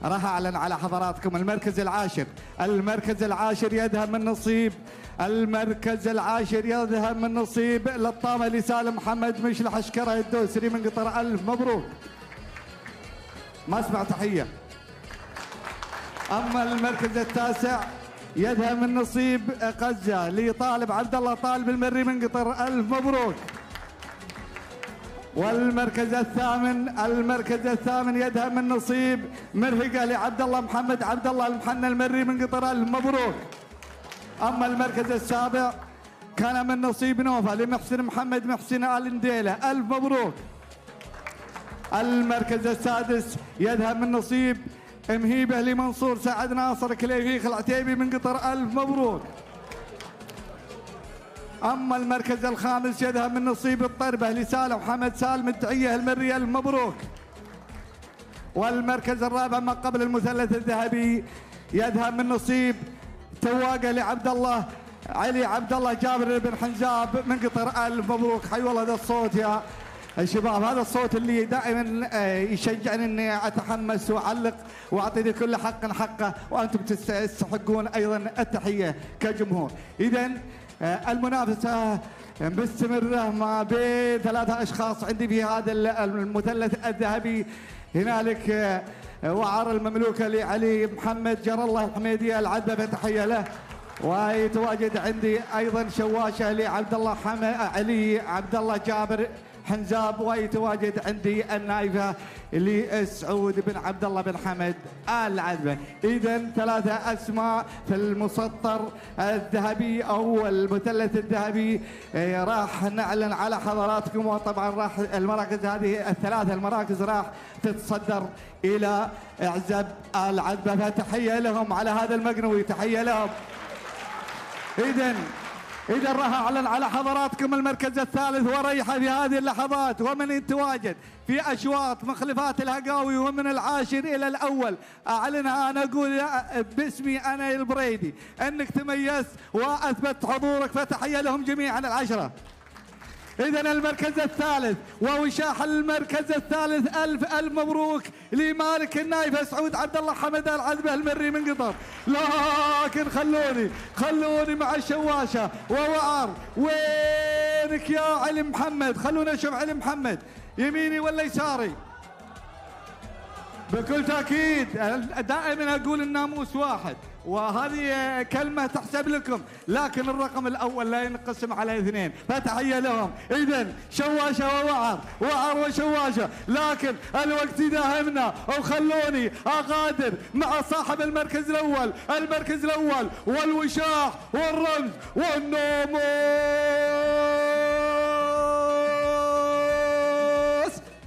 راح أعلن على حضراتكم المركز العاشر. المركز العاشر يذهب من نصيب، المركز العاشر يذهب من نصيب للطامة لسالم محمد مشلح أشكره الدوسري من قطر. ألف مبروك. ما اسمع تحية. أما المركز التاسع يذهب من نصيب قزة لطالب عبد الله طالب المري من قطر. ألف مبروك. والمركز الثامن يذهب من نصيب مرهقة لعبد الله محمد عبد الله المحنى المري من قطر. ألف مبروك. أما المركز السابع كان من نصيب نوفا لمحسن محمد محسن آل نديلة. ألف مبروك. المركز السادس يذهب من نصيب مهيبة لمنصور سعد ناصر كليفيخ العتيبي من قطر. ألف مبروك. أما المركز الخامس يذهب من نصيب الطربة لسالم محمد سالم الدعية المري. ألف مبروك. والمركز الرابع ما قبل المثلث الذهبي يذهب من نصيب تواقة لعبد الله علي عبد الله جابر بن حنزاب من قطر. ألف مبروك. حي والله هذا الصوت يا الشباب، هذا الصوت اللي دائما يشجعني اني اتحمس واعلق واعطي لكل حق حقه، وانتم تستحقون ايضا التحيه كجمهور. اذا المنافسه مستمره ما بين ثلاثه اشخاص عندي في هذا المثلث الذهبي. هنالك وعر المملوكه لعلي محمد جر الله الحميدي العذبه فتحيه له، ويتواجد عندي ايضا شواشه لعبد الله علي عبد الله جابر حنزاب، ويتواجد عندي النايفه لسعود بن عبد الله بن حمد العذبه. اذا ثلاثه اسماء في المسطر الذهبي او المثلث الذهبي راح نعلن على حضراتكم، وطبعا راح المراكز هذه الثلاثه المراكز راح تتصدر الى اعزب العذبه، فتحيه لهم على هذا المقنوي، تحيه لهم. إذا راح أعلن على حضراتكم المركز الثالث وريحة في هذه اللحظات، ومن يتواجد في أشواط مخلفات الهقاوي ومن العاشر إلى الأول أعلنها. أنا أقول باسمي أنا البريدي أنك تميزت وأثبت حضورك، فتحية لهم جميعا العشرة. إذن المركز الثالث ووشاح المركز الثالث. ألف مبروك لمالك النايفة سعود عبد الله حمد العذبة المري من قطر. لكن خلوني مع الشواشة ووعر. وينك يا علي محمد؟ خلونا نشوف علي محمد يميني ولا يساري؟ بكل تأكيد دائما أقول الناموس واحد، وهذه كلمة تحسب لكم، لكن الرقم الأول لا ينقسم على اثنين، فتحية لهم. إذن شواشة ووعر وشواشة، لكن الوقت داهمنا، وخلوني أغادر مع صاحب المركز الأول والوشاح والرمز والناموس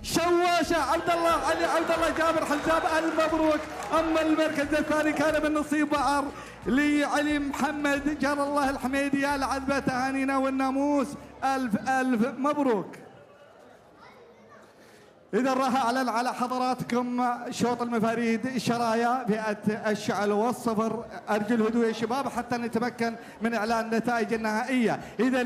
شواشة عبد الله علي عبد الله جابر حنزاب. ألف مبروك. أما المركز الثاني كان من نصيب وعر لعلي محمد جر الله الحميدي العذبة، تهانينا والناموس. ألف مبروك. إذا راح أعلن على حضراتكم شوط المفاريد شرايا فئة الشعل والصفر. أرجو الهدوء يا شباب حتى نتمكن من إعلان النتائج النهائية. إذا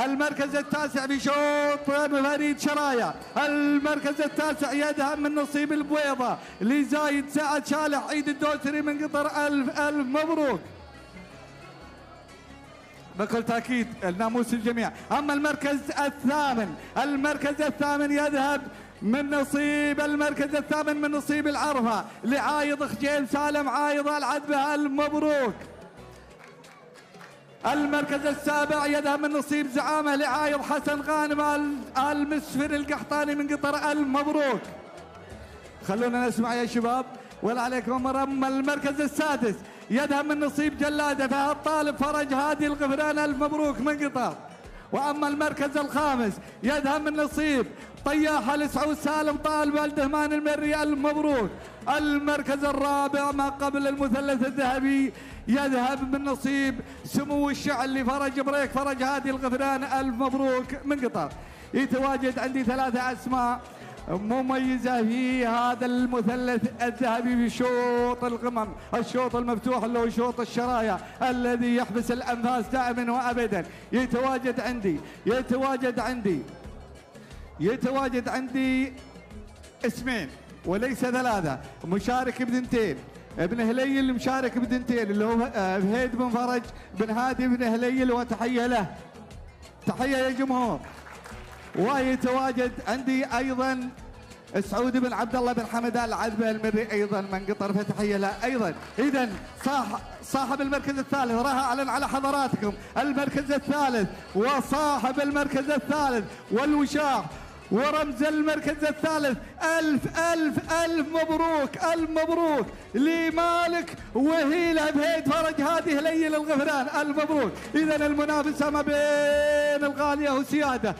المركز التاسع بشوط مفاريد شرايا. المركز التاسع يذهب من نصيب البويضة لزايد سعد شالح عيد الدوسري من قطر. ألف مبروك. بكل تأكيد الناموس الجميع. أما المركز الثامن يذهب من نصيب من نصيب العرفة لعايض خجيل سالم عايض العذبة. ألف مبروك. المركز السابع يذهب من نصيب زعامة لعايض حسن غانم المسفر القحطاني من قطر. ألف مبروك. خلونا نسمع يا شباب ولا عليكم. أما المركز السادس يذهب من نصيب جلادة فالطالب فرج هادي الغفران. ألف مبروك من قطر. وأما المركز الخامس يذهب من نصيب طياحة لسعود سالم طالب الدهمان المري. ألف مبروك. المركز الرابع ما قبل المثلث الذهبي يذهب من نصيب سمو الشعل لفرج بريك فرج هادي الغفران. ألف مبروك من قطر. يتواجد عندي ثلاثة أسماء مميزة في هذا المثلث الذهبي في شوط القمم، الشوط المفتوح اللي هو شوط الشرايا الذي يحبس الأنفاس دائما وأبدا. يتواجد عندي اسمين وليس ثلاثة. مشارك بثنتين، ابن هليل مشارك بثنتين اللي هو بهيد بن فرج بن هادي بن هليل، وتحية له، تحية يا جمهور. ويتواجد عندي أيضا سعود بن عبد الله بن حمد العذبة المري أيضا من قطر، فتحية له أيضا. إذا صاحب المركز الثالث راح أعلن على حضراتكم المركز الثالث وصاحب المركز الثالث والوشاح ورمز المركز الثالث. ألف ألف ألف مبروك، ألف مبروك لمالك وهيلة بهيد فرج هادي هليل الغفران، ألف مبروك. إذا المنافسة ما بين الغالية وسيادة.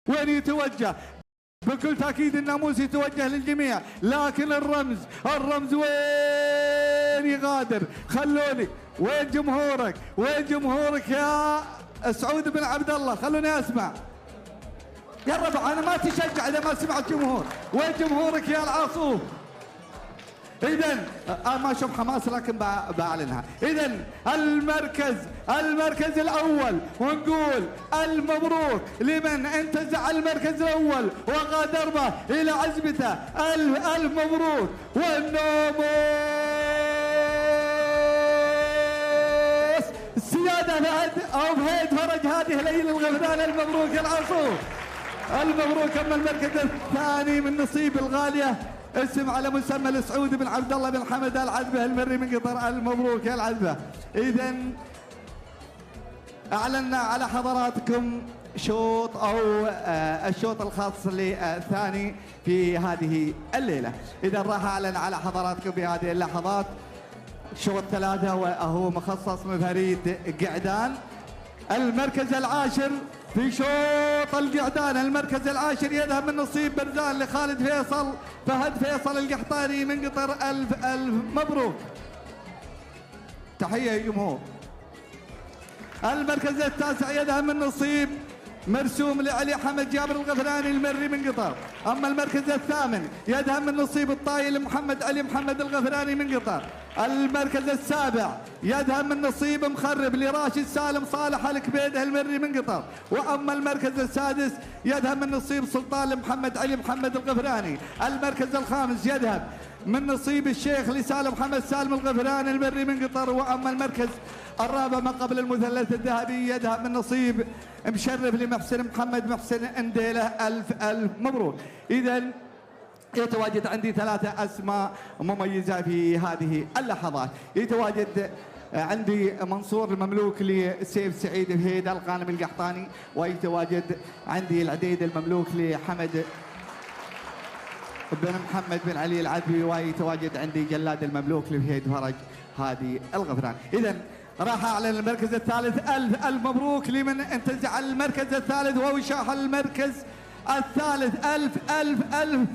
وين يتوجه؟ بكل تأكيد الناموس يتوجه للجميع، لكن الرمز وين يغادر؟ خلوني، وين جمهورك؟ وين جمهورك يا سعود بن عبد الله؟ خلوني أسمع يا ربع، أنا ما تشجع إذا ما سمعت جمهور. وين جمهورك يا العاصوف؟ إذن ما أشوف حماس لكن بعلنها. إذن المركز الأول، ونقول المبروك لمن انتزع المركز الأول وغادر به إلى عزبته. ألف مبروك. والناموس السيادة بهيد فرج هادي هليل الغفران، المبروك يا العاصوف، المبروك. أما المركز الثاني من نصيب الغالية اسم على مسمى لسعود بن عبد الله بن حمد العذبة المري من قطر، المبروك يا العذبة. إذا أعلنا على حضراتكم شوط أو الشوط الخاص للثاني في هذه الليلة. إذا راح أعلن على حضراتكم بهذه اللحظات شوط 3 وهو مخصص من فريد قعدان. المركز العاشر في شوط القعدان، المركز العاشر يذهب من نصيب برزان لخالد فيصل فهد فيصل القحطاني من قطر، ألف ألف مبروك، تحية يا جمهور. المركز التاسع يذهب من نصيب مرسوم لعلي حمد جابر الغفراني المري من قطر. أما المركز الثامن يذهب من نصيب الطاي لمحمد علي محمد الغفراني من قطر. المركز السابع يذهب من نصيب مخرب لراشد سالم صالح الكبيده المري من قطر. وأما المركز السادس يذهب من نصيب سلطان لمحمد علي محمد الغفراني. المركز الخامس يذهب من نصيب الشيخ لسالم محمد سالم الغفراني المري من قطر. وأما المركز الرابع ما قبل المثلث الذهبي يذهب من نصيب مشرف لمحسن محمد محسن انديله، ألف ألف مبروك. إذا يتواجد عندي 3 أسماء مميزة في هذه اللحظات. يتواجد عندي منصور المملوك لسيف سعيد بهيد القانم القحطاني، ويتواجد عندي العديد المملوك لحمد بن محمد بن علي العذبي، ويتواجد عندي جلاد المملوك لبهيد فرج هادي الغفران. إذا راح أعلن المركز الثالث. ألف ألف مبروك لمن انتزع المركز الثالث ووشاح المركز الثالث. ألف ألف ألف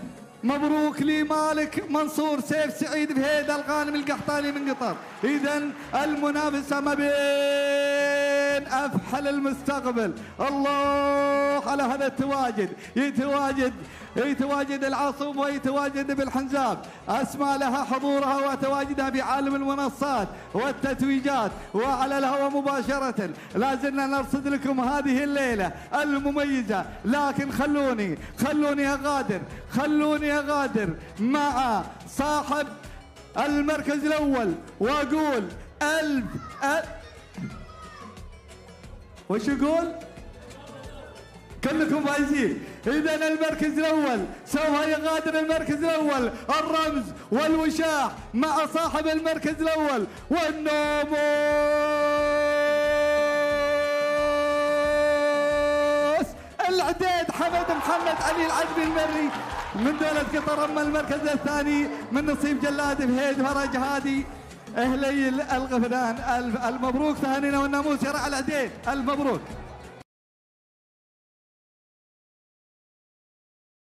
مبروك لمالك منصور سيف سعيد بهيد الغانم القحطاني من قطر. إذا المنافسة ما بين أفحل المستقبل. الله على هذا التواجد. يتواجد العاصوم ويتواجد بالحنزاب، أسماء لها حضورها وتواجدها بعالم المنصات والتتويجات وعلى الهواء مباشرة. لازلنا نرصد لكم هذه الليلة المميزة، لكن خلوني أغادر مع صاحب المركز الأول وأقول وش يقول؟ كلكم فايزين. إذا المركز الأول سوف يغادر المركز الأول الرمز والوشاح مع صاحب المركز الأول والناموس العديد حمد محمد علي العذبي المري من دولة قطر. أما المركز الثاني من نصيب جلاد بهيد فرج هادي هليل الغفران. المبروك تهانينا والناموس يرعى العديد، المبروك.